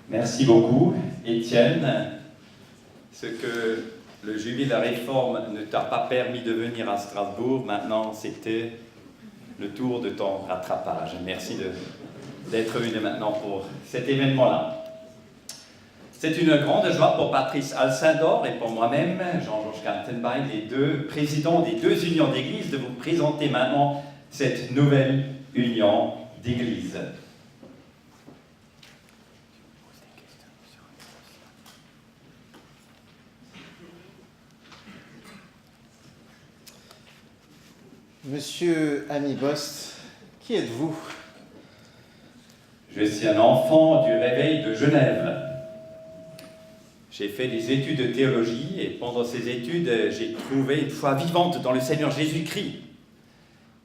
Merci beaucoup, Étienne. Ce que le jubilé de la Réforme ne t'a pas permis de venir à Strasbourg, maintenant c'était le tour de ton rattrapage. Merci d'être venu maintenant pour cet événement-là. C'est une grande joie pour Patrice Alcindor et pour moi-même, Jean-Georges Kaltenbein, les deux présidents des deux unions d'église, de vous présenter maintenant cette nouvelle union d'église. Monsieur Ami Bost, qui êtes-vous? Je suis un enfant du réveil de Genève. J'ai fait des études de théologie et pendant ces études, j'ai trouvé une foi vivante dans le Seigneur Jésus-Christ.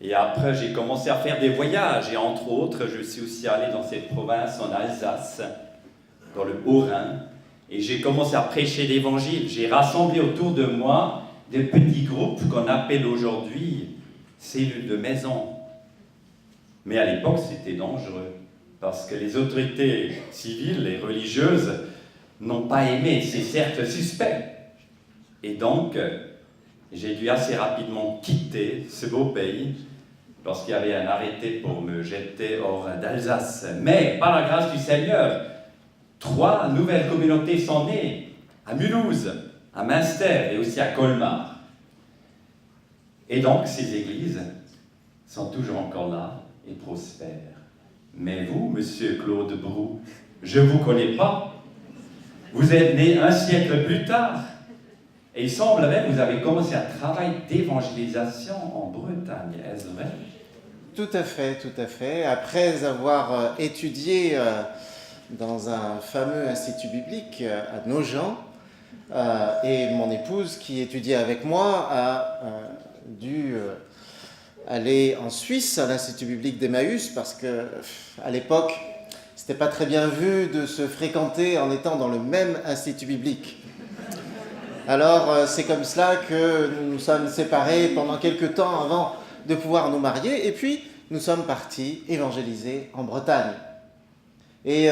Et après, j'ai commencé à faire des voyages et entre autres, je suis aussi allé dans cette province en Alsace, dans le Haut-Rhin, et j'ai commencé à prêcher l'Évangile. J'ai rassemblé autour de moi des petits groupes qu'on appelle aujourd'hui cellules de maison. Mais à l'époque, c'était dangereux, parce que les autorités civiles et religieuses n'ont pas aimé, c'est certes suspect. Et donc, j'ai dû assez rapidement quitter ce beau pays, parce qu'il y avait un arrêté pour me jeter hors d'Alsace. Mais, par la grâce du Seigneur, 3 nouvelles communautés sont nées, à Mulhouse, à Münster et aussi à Colmar. Et donc, ces églises sont toujours encore là et prospèrent. Mais vous, monsieur Claude Brou, je ne vous connais pas. Vous êtes né un siècle plus tard. Et il semblerait que vous avez commencé un travail d'évangélisation en Bretagne. Est-ce vrai? Tout à fait, tout à fait. Après avoir étudié dans un fameux institut biblique à Nogent, et mon épouse qui étudiait avec moi a dû aller en Suisse à l'Institut biblique d'Emmaüs parce que à l'époque, c'était pas très bien vu de se fréquenter en étant dans le même institut biblique. Alors, c'est comme cela que nous nous sommes séparés pendant quelques temps avant de pouvoir nous marier, et puis nous sommes partis évangéliser en Bretagne. Et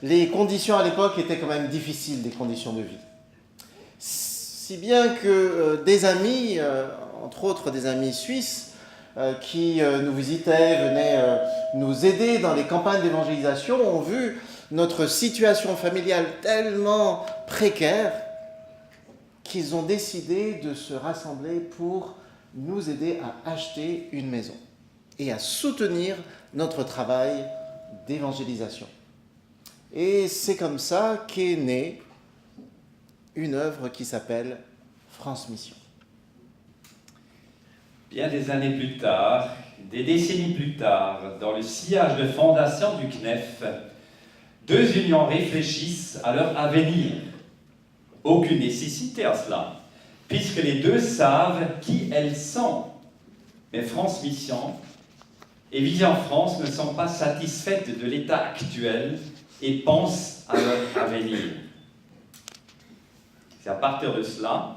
les conditions à l'époque étaient quand même difficiles, des conditions de vie. Si bien que des amis, entre autres des amis suisses, qui nous visitaient, venaient nous aider dans les campagnes d'évangélisation, ont vu notre situation familiale tellement précaire qu'ils ont décidé de se rassembler pour nous aider à acheter une maison et à soutenir notre travail d'évangélisation. Et c'est comme ça qu'est née une œuvre qui s'appelle France Mission. Bien des années plus tard, des décennies plus tard, dans le sillage de fondation du CNEF, 2 unions réfléchissent à leur avenir. Aucune nécessité à cela, puisque les 2 savent qui elles sont. Mais France Mission et Vision France ne sont pas satisfaites de l'état actuel et pensent à leur avenir. C'est à partir de cela,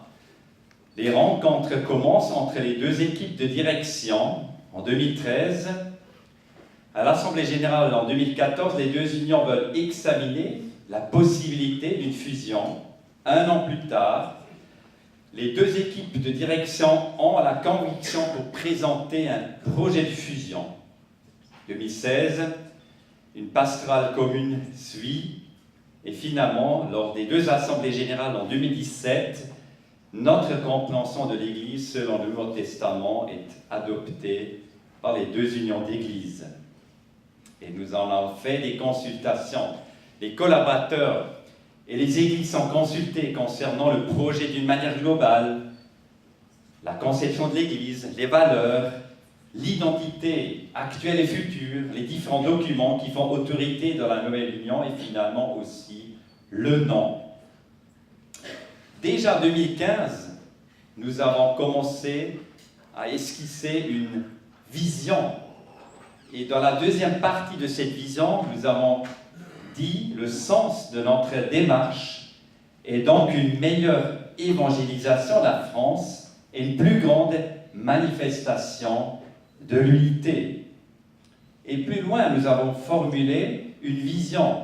les rencontres commencent entre les 2 équipes de direction en 2013. À l'Assemblée Générale en 2014, les 2 unions veulent examiner la possibilité d'une fusion. 1 an plus tard, les 2 équipes de direction ont la conviction pour présenter un projet de fusion. 2016, une pastorale commune suit, et finalement, lors des 2 assemblées générales en 2017, notre compréhension de l'Église selon le Nouveau Testament est adoptée par les 2 unions d'Église. Et nous en avons fait des consultations. Les collaborateurs et les églises sont consultées concernant le projet d'une manière globale, la conception de l'Église, les valeurs, l'identité actuelle et future, les différents documents qui font autorité dans la nouvelle union et finalement aussi le nom. Déjà en 2015, nous avons commencé à esquisser une vision. Et dans la deuxième partie de cette vision, nous avons dit le sens de notre démarche est donc une meilleure évangélisation de la France et une plus grande manifestation de l'unité. Et plus loin, nous avons formulé une vision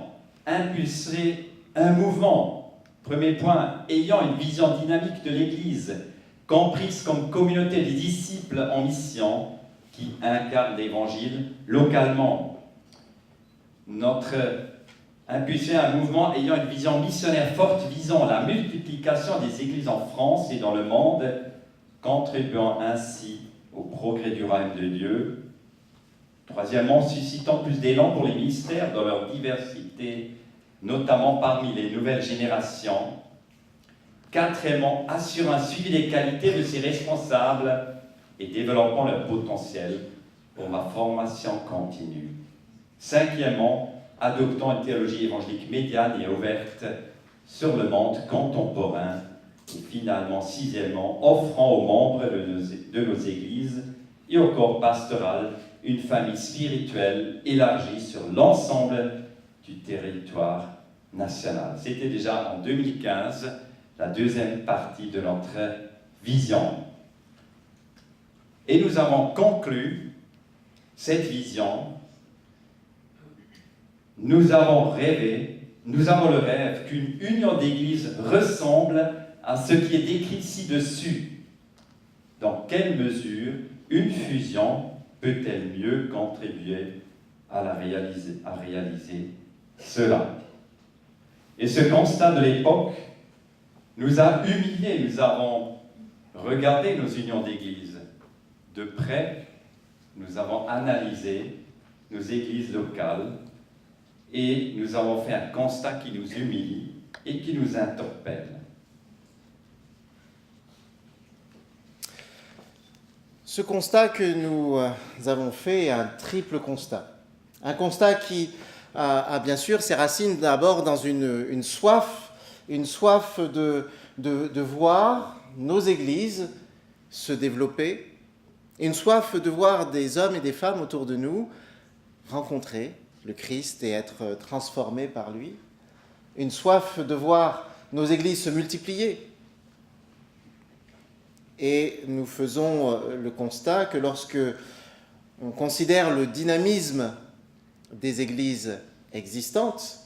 impulser un mouvement. Premier point, ayant une vision dynamique de l'Église, comprise comme communauté des disciples en mission qui incarnent l'Évangile localement. Impulser un mouvement ayant une vision missionnaire forte visant la multiplication des églises en France et dans le monde, contribuant ainsi au progrès du royaume de Dieu. Troisièmement, suscitant plus d'élan pour les ministères dans leur diversité, notamment parmi les nouvelles générations. Quatrièmement, assurant un suivi des qualités de ses responsables et développant leur potentiel pour la formation continue. Cinquièmement, adoptant une théologie évangélique médiane et ouverte sur le monde contemporain. Et finalement, sixièmement, offrant aux membres de nos églises et au corps pastoral une famille spirituelle élargie sur l'ensemble du territoire national. C'était déjà en 2015 la deuxième partie de notre vision. Et nous avons conclu cette vision. Nous avons le rêve qu'une union d'église ressemble à ce qui est décrit ci-dessus. Dans quelle mesure une fusion peut-elle mieux contribuer à réaliser cela? Et ce constat de l'époque nous a humiliés. Nous avons regardé nos unions d'église de près, nous avons analysé nos églises locales et nous avons fait un constat qui nous humilie et qui nous interpelle. Ce constat que nous avons fait est un triple constat. Un constat qui a bien sûr ses racines d'abord dans une soif de voir nos églises se développer, une soif de voir des hommes et des femmes autour de nous rencontrer le Christ et être transformés par lui, une soif de voir nos églises se multiplier. Et nous faisons le constat que lorsque on considère le dynamisme des églises existantes,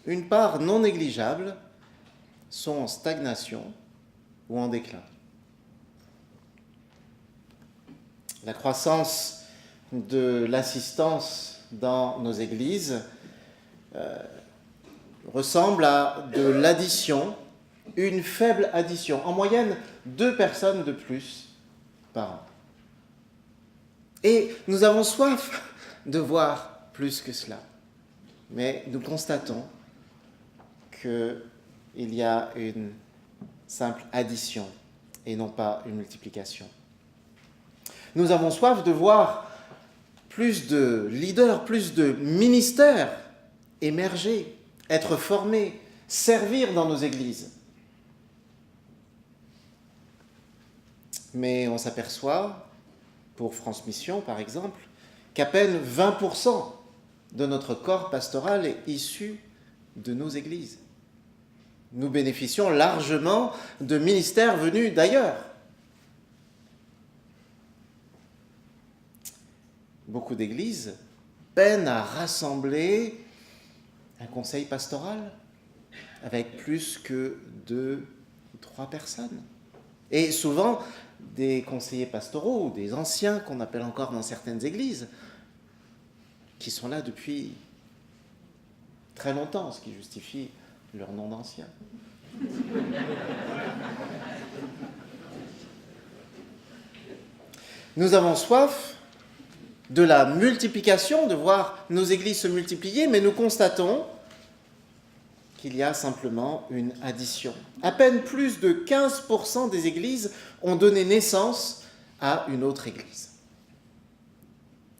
une part non négligeable sont en stagnation ou en déclin. La croissance de l'assistance dans nos églises ressemble à de l'addition, une faible addition, en moyenne 2 personnes de plus par an. Et nous avons soif de voir plus que cela. Mais nous constatons qu'il y a une simple addition et non pas une multiplication. Nous avons soif de voir plus de leaders, plus de ministères émerger, être formés, servir dans nos églises. Mais on s'aperçoit, pour France Mission par exemple, qu'à peine 20% de notre corps pastoral est issu de nos églises. Nous bénéficions largement de ministères venus d'ailleurs. Beaucoup d'églises peinent à rassembler un conseil pastoral avec plus que 2 ou 3 personnes. Et souvent, des conseillers pastoraux, ou des anciens qu'on appelle encore dans certaines églises, qui sont là depuis très longtemps, ce qui justifie leur nom d'anciens. Nous avons soif de la multiplication, de voir nos églises se multiplier, mais nous constatons qu'il y a simplement une addition. À peine plus de 15% des églises ont donné naissance à une autre église.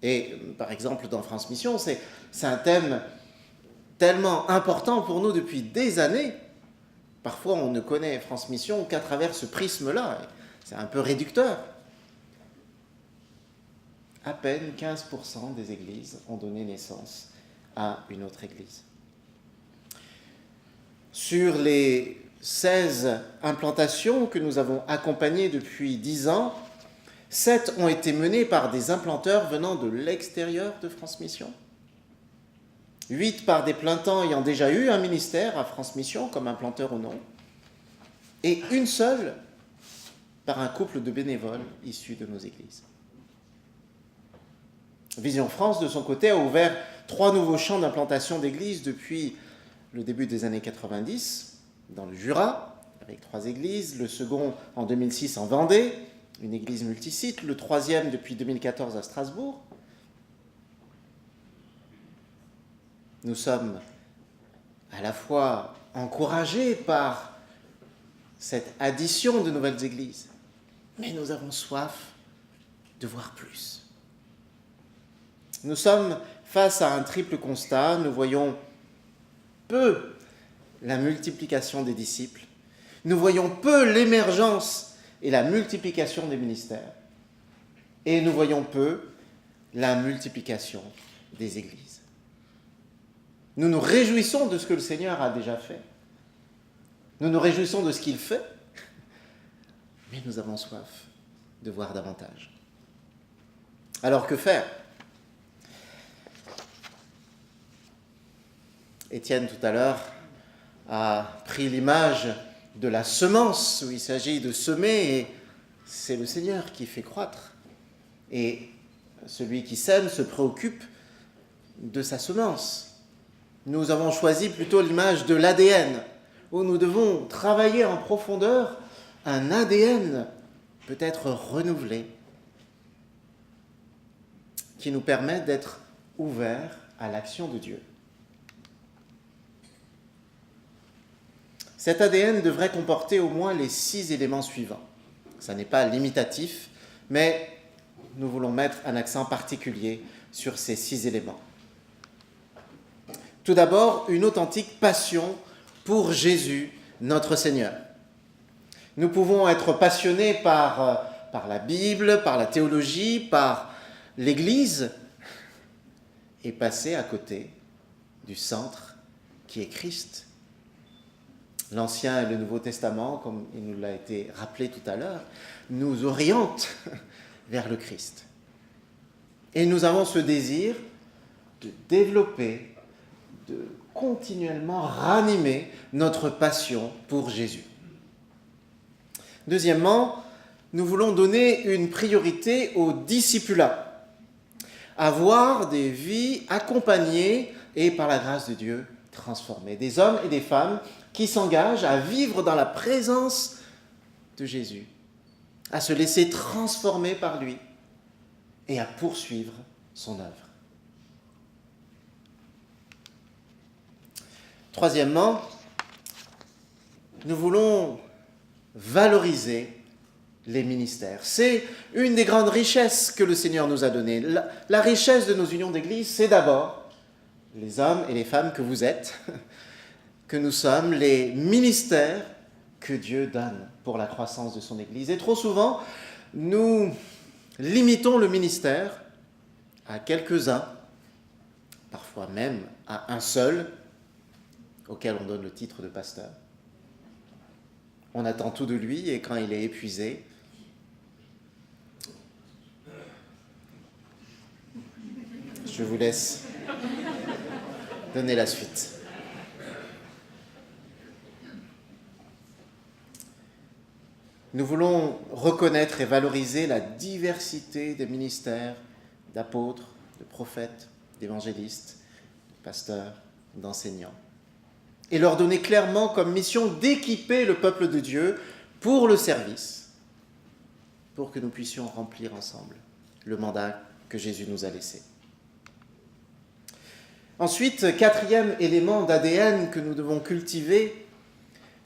Et par exemple, dans France Mission, c'est un thème tellement important pour nous depuis des années. Parfois, on ne connaît France Mission qu'à travers ce prisme-là. C'est un peu réducteur. À peine 15% des églises ont donné naissance à une autre église. Sur les 16 implantations que nous avons accompagnées depuis 10 ans, 7 ont été menées par des implanteurs venant de l'extérieur de France Mission. 8 par des plantants ayant déjà eu un ministère à France Mission, comme un planteur ou non, et une seule par un couple de bénévoles issus de nos églises. Vision France, de son côté, a ouvert 3 nouveaux champs d'implantation d'églises depuis le début des années 90, dans le Jura, avec 3 églises, le second en 2006 en Vendée, une église multisite, le troisième depuis 2014 à Strasbourg. Nous sommes à la fois encouragés par cette addition de nouvelles églises, mais nous avons soif de voir plus. Nous sommes face à un triple constat. Nous voyons peu la multiplication des disciples, nous voyons peu l'émergence et la multiplication des ministères, et nous voyons peu la multiplication des églises. Nous nous réjouissons de ce que le Seigneur a déjà fait. Nous nous réjouissons de ce qu'il fait, mais nous avons soif de voir davantage. Alors que faire ? Étienne, tout à l'heure, a pris l'image de la semence, où il s'agit de semer, et c'est le Seigneur qui fait croître. Et celui qui sème se préoccupe de sa semence. Nous avons choisi plutôt l'image de l'ADN, où nous devons travailler en profondeur un ADN peut-être renouvelé, qui nous permet d'être ouverts à l'action de Dieu. Cet ADN devrait comporter au moins les 6 éléments suivants. Ça n'est pas limitatif, mais nous voulons mettre un accent particulier sur ces 6 éléments. Tout d'abord, une authentique passion pour Jésus, notre Seigneur. Nous pouvons être passionnés par la Bible, par la théologie, par l'Église, et passer à côté du centre qui est Christ. L'Ancien et le Nouveau Testament, comme il nous l'a été rappelé tout à l'heure, nous orientent vers le Christ. Et nous avons ce désir de développer, de continuellement ranimer notre passion pour Jésus. Deuxièmement, nous voulons donner une priorité au discipulat, avoir des vies accompagnées et, par la grâce de Dieu, transformées. Des hommes et des femmes qui s'engagent à vivre dans la présence de Jésus, à se laisser transformer par lui et à poursuivre son œuvre. Troisièmement, nous voulons valoriser les ministères. C'est une des grandes richesses que le Seigneur nous a données. La richesse de nos unions d'église, c'est d'abord les hommes et les femmes que vous êtes, que nous sommes, les ministères que Dieu donne pour la croissance de son Église. Et trop souvent, nous limitons le ministère à quelques-uns, parfois même à un seul, auquel on donne le titre de pasteur. On attend tout de lui et quand il est épuisé, je vous laisse donner la suite. Nous voulons reconnaître et valoriser la diversité des ministères d'apôtres, de prophètes, d'évangélistes, de pasteurs, d'enseignants. Et leur donner clairement comme mission d'équiper le peuple de Dieu pour le service, pour que nous puissions remplir ensemble le mandat que Jésus nous a laissé. Ensuite, 4e élément d'ADN que nous devons cultiver,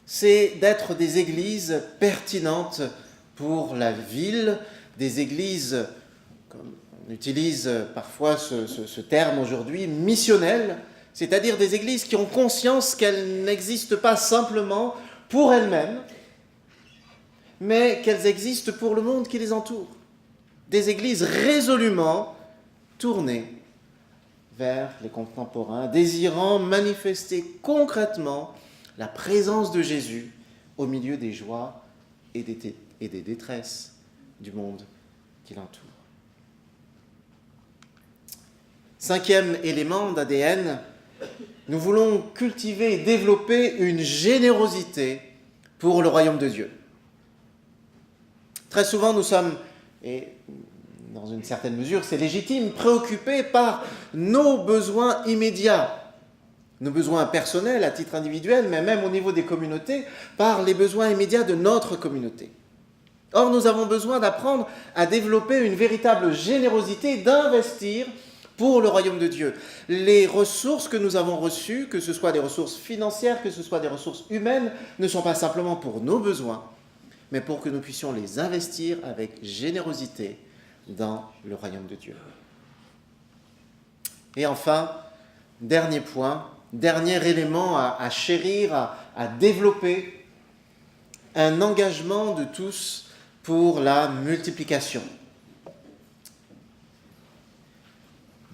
c'est d'être des églises pertinentes pour la ville, des églises, comme on utilise parfois ce terme aujourd'hui, missionnelles, c'est-à-dire des églises qui ont conscience qu'elles n'existent pas simplement pour elles-mêmes, mais qu'elles existent pour le monde qui les entoure. Des églises résolument tournées vers les contemporains, désirant manifester concrètement la présence de Jésus au milieu des joies et des détresses du monde qui l'entoure. 5e élément d'ADN, Nous voulons cultiver et développer une générosité pour le royaume de Dieu. Très souvent, nous sommes, et dans une certaine mesure, c'est légitime, préoccupés par nos besoins immédiats, nos besoins personnels à titre individuel, mais même au niveau des communautés, par les besoins immédiats de notre communauté. Or, nous avons besoin d'apprendre à développer une véritable générosité, d'investir pour le royaume de Dieu. Les ressources que nous avons reçues, que ce soit des ressources financières, que ce soit des ressources humaines, ne sont pas simplement pour nos besoins, mais pour que nous puissions les investir avec générosité dans le royaume de Dieu. Et enfin, dernier point, dernier élément à chérir, à développer, un engagement de tous pour la multiplication.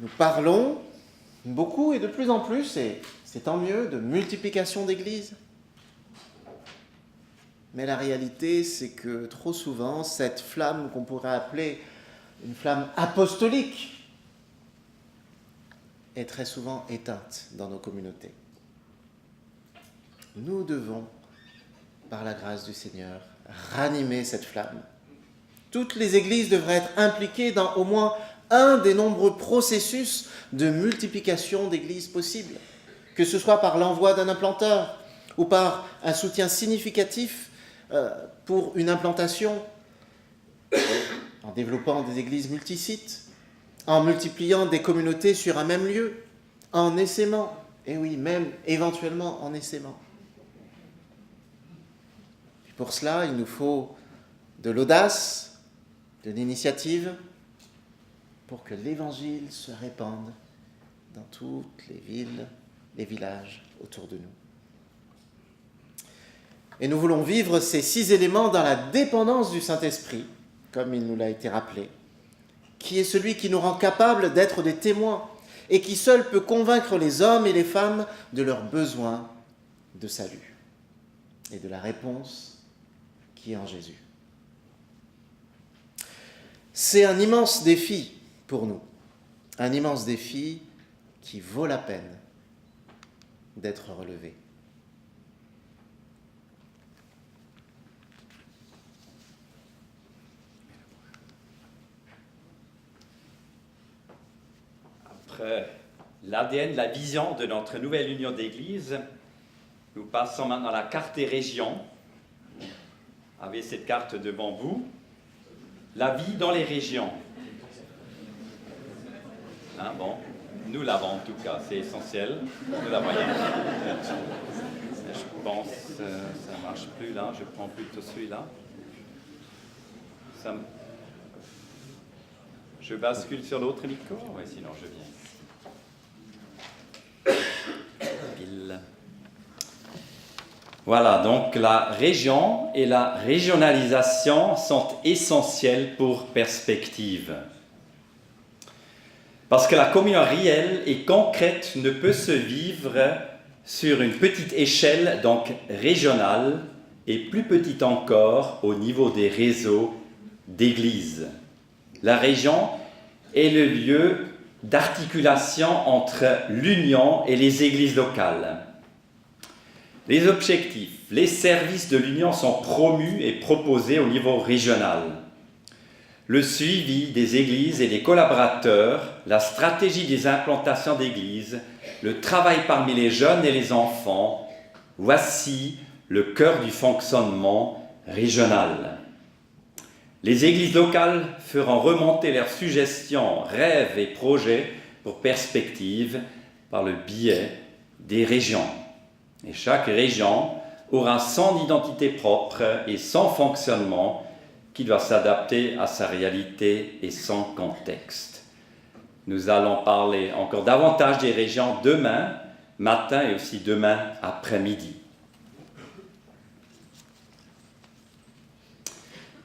Nous parlons beaucoup et de plus en plus, et c'est tant mieux, de multiplication d'églises. Mais la réalité, c'est que trop souvent, cette flamme qu'on pourrait appeler une flamme apostolique est très souvent éteinte dans nos communautés. Nous devons, par la grâce du Seigneur, ranimer cette flamme. Toutes les églises devraient être impliquées dans au moins un des nombreux processus de multiplication d'églises possibles, que ce soit par l'envoi d'un implanteur ou par un soutien significatif pour une implantation, en développant des églises multisites, en multipliant des communautés sur un même lieu, en essaimant, et oui, même éventuellement en essaimant. Et pour cela, il nous faut de l'audace, de l'initiative, pour que l'Évangile se répande dans toutes les villes, les villages autour de nous. Et nous voulons vivre ces 6 éléments dans la dépendance du Saint-Esprit, comme il nous l'a été rappelé, qui est celui qui nous rend capables d'être des témoins et qui seul peut convaincre les hommes et les femmes de leurs besoins de salut et de la réponse qui est en Jésus. C'est un immense défi pour nous, un immense défi qui vaut la peine d'être relevé. Après l'ADN, la vision de notre nouvelle union d'église, nous passons maintenant à la carte des régions. Vous avez cette carte devant vous. La vie dans les régions. Hein, bon, nous l'avons en tout cas, c'est essentiel. Nous la voyons. Je pense que ça ne marche plus là, je prends plutôt celui-là. Je bascule sur l'autre micro? Oui, sinon je viens. Voilà, donc la région et la régionalisation sont essentielles pour Perspective. Parce que la communion réelle et concrète ne peut se vivre sur une petite échelle, donc régionale, et plus petite encore au niveau des réseaux d'églises. La région est le lieu d'articulation entre l'Union et les églises locales. Les objectifs, les services de l'Union sont promus et proposés au niveau régional. Le suivi des églises et des collaborateurs, la stratégie des implantations d'églises, le travail parmi les jeunes et les enfants, voici le cœur du fonctionnement régional. Les églises locales feront remonter leurs suggestions, rêves et projets pour Perspective par le biais des régions. Et chaque région aura son identité propre et son fonctionnement qui doit s'adapter à sa réalité et son contexte. Nous allons parler encore davantage des régions demain matin et aussi demain après-midi.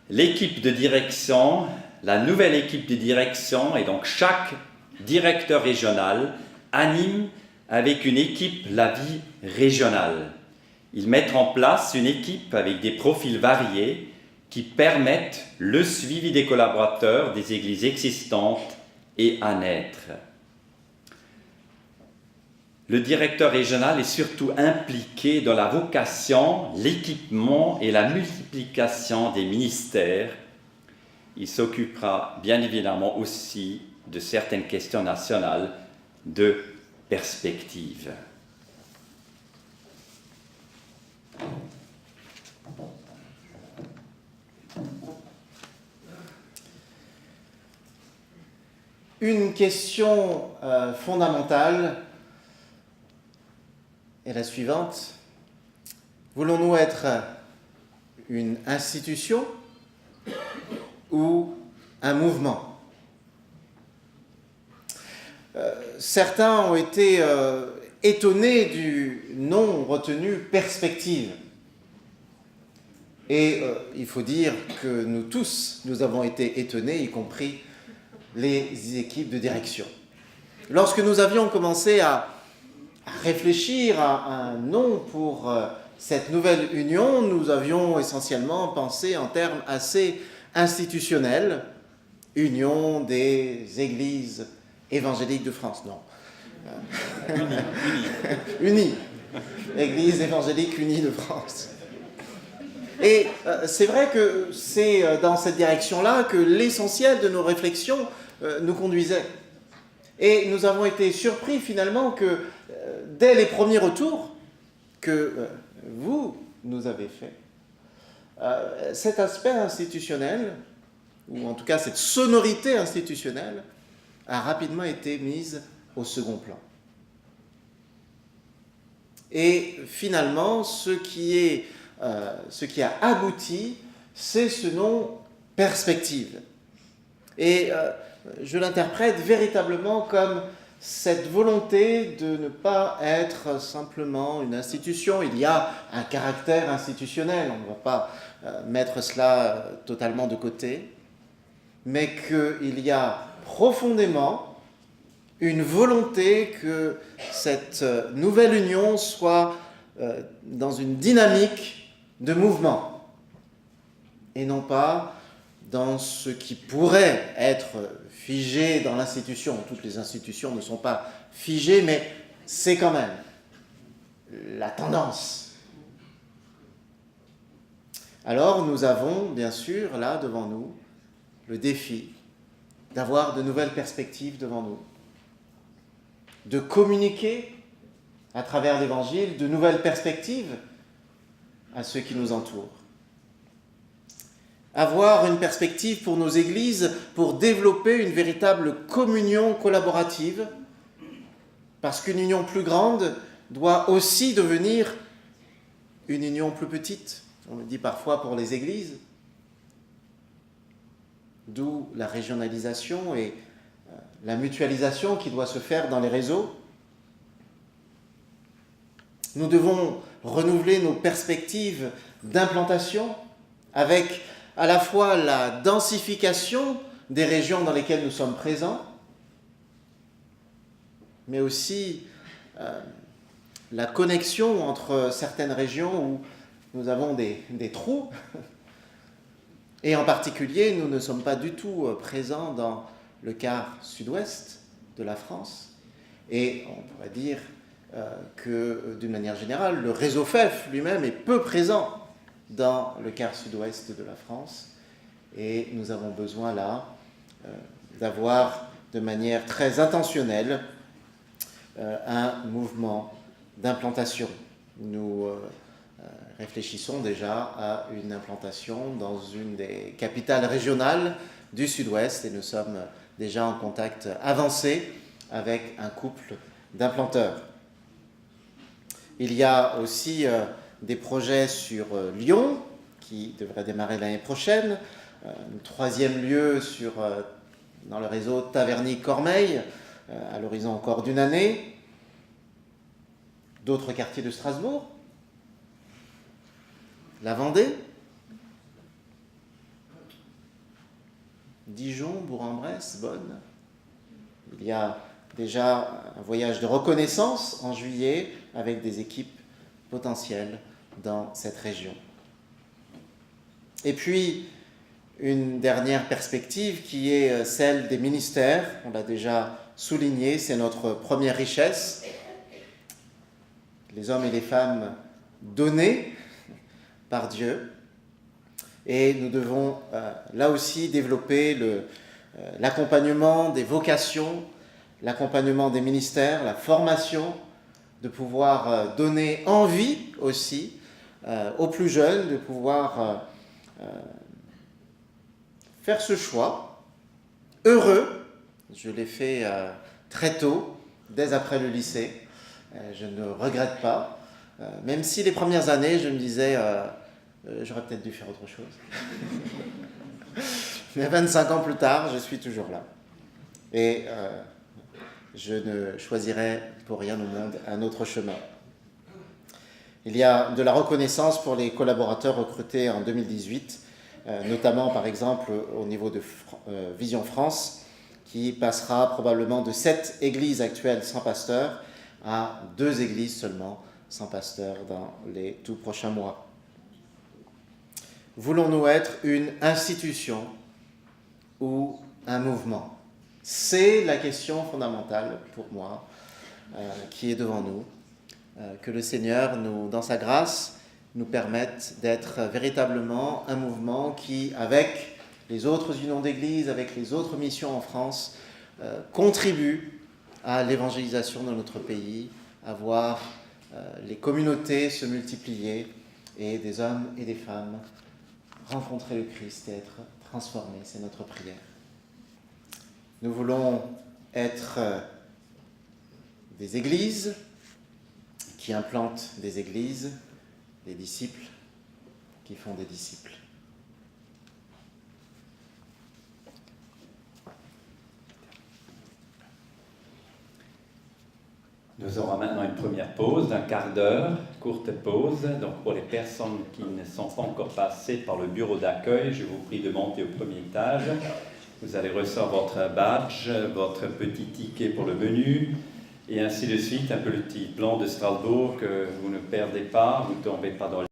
L'équipe de direction, la nouvelle équipe de direction et donc chaque directeur régional anime avec une équipe la vie régionale. Ils mettent en place une équipe avec des profils variés qui permettent le suivi des collaborateurs des églises existantes et à naître. le directeur régional est surtout impliqué dans la vocation, l'équipement et la multiplication des ministères. Il s'occupera bien évidemment aussi de certaines questions nationales de perspective. Une question fondamentale est la suivante. Voulons-nous être une institution ou un mouvement? Certains ont été étonnés du nom retenu perspective. Et il faut dire que nous tous, nous avons été étonnés, y compris les équipes de direction. Lorsque nous avions commencé à réfléchir à un nom pour cette nouvelle union, nous avions essentiellement pensé en termes assez institutionnels. Union des églises évangéliques de France, non. Unie. Église évangélique unie de France. Et c'est vrai que c'est dans cette direction-là que l'essentiel de nos réflexions nous conduisait. Et nous avons été surpris finalement que dès les premiers retours que vous nous avez faits, cet aspect institutionnel, ou en tout cas cette sonorité institutionnelle, a rapidement été mise au second plan. Et finalement, ce qui a abouti, c'est ce nom perspective. Et je l'interprète véritablement comme cette volonté de ne pas être simplement une institution. Il y a un caractère institutionnel, on ne va pas mettre cela totalement de côté, mais qu'il y a profondément une volonté que cette nouvelle union soit dans une dynamique de mouvement et non pas dans ce qui pourrait être figé dans l'institution. Toutes les institutions ne sont pas figées, mais c'est quand même la tendance. Alors nous avons bien sûr là devant nous le défi d'avoir de nouvelles perspectives devant nous, de communiquer à travers l'Évangile de nouvelles perspectives à ceux qui nous entourent. Avoir une perspective pour nos églises, pour développer une véritable communion collaborative, parce qu'une union plus grande doit aussi devenir une union plus petite. On le dit parfois pour les églises, d'où la régionalisation et la mutualisation qui doit se faire dans les réseaux. Nous devons renouveler nos perspectives d'implantation avec à la fois la densification des régions dans lesquelles nous sommes présents, mais aussi la connexion entre certaines régions où nous avons des trous. Et en particulier, nous ne sommes pas du tout présents dans le quart sud-ouest de la France. Et on pourrait dire que, d'une manière générale, le réseau FEF lui-même est peu présent dans le quart sud-ouest de la France. Et nous avons besoin là d'avoir de manière très intentionnelle un mouvement d'implantation. Nous réfléchissons déjà à une implantation dans une des capitales régionales du Sud-Ouest et nous sommes déjà en contact avancé avec un couple d'implanteurs. Il y a aussi des projets sur Lyon qui devraient démarrer l'année prochaine, un troisième lieu dans le réseau Taverny-Cormeilles à l'horizon encore d'une année, d'autres quartiers de Strasbourg, la Vendée, Dijon, Bourg-en-Bresse, Bonn. Il y a déjà un voyage de reconnaissance en juillet avec des équipes potentielles dans cette région. Et puis, une dernière perspective qui est celle des ministères. On l'a déjà souligné, c'est notre première richesse. les hommes et les femmes donnés par Dieu. Et nous devons là aussi développer l'accompagnement des vocations, l'accompagnement des ministères, la formation, de pouvoir donner envie aussi aux plus jeunes, de pouvoir faire ce choix heureux. Je l'ai fait très tôt, dès après le lycée. Je ne regrette pas, même si les premières années, je me disais, j'aurais peut-être dû faire autre chose. Mais 25 ans plus tard, je suis toujours là. Et je ne choisirai pour rien au monde un autre chemin. Il y a de la reconnaissance pour les collaborateurs recrutés en 2018, notamment par exemple au niveau de Vision France, qui passera probablement de 7 églises actuelles sans pasteur à 2 églises seulement sans pasteur dans les tout prochains mois. Voulons-nous être une institution ou un mouvement? C'est la question fondamentale pour moi qui est devant nous. Que le Seigneur, dans sa grâce, nous permette d'être véritablement un mouvement qui, avec les autres unions d'église, avec les autres missions en France, contribue à l'évangélisation de notre pays, à voir les communautés se multiplier et des hommes et des femmes rencontrer le Christ et être transformés. C'est notre prière. Nous voulons être des églises qui implantent des églises, des disciples qui font des disciples. Nous aurons maintenant une première pause d'un quart d'heure, courte pause. Donc pour les personnes qui ne sont pas encore passées par le bureau d'accueil, je vous prie de monter au premier étage. Vous allez recevoir votre badge, votre petit ticket pour le menu, et ainsi de suite, un petit plan de Strasbourg que vous ne perdez pas, vous ne tombez pas dans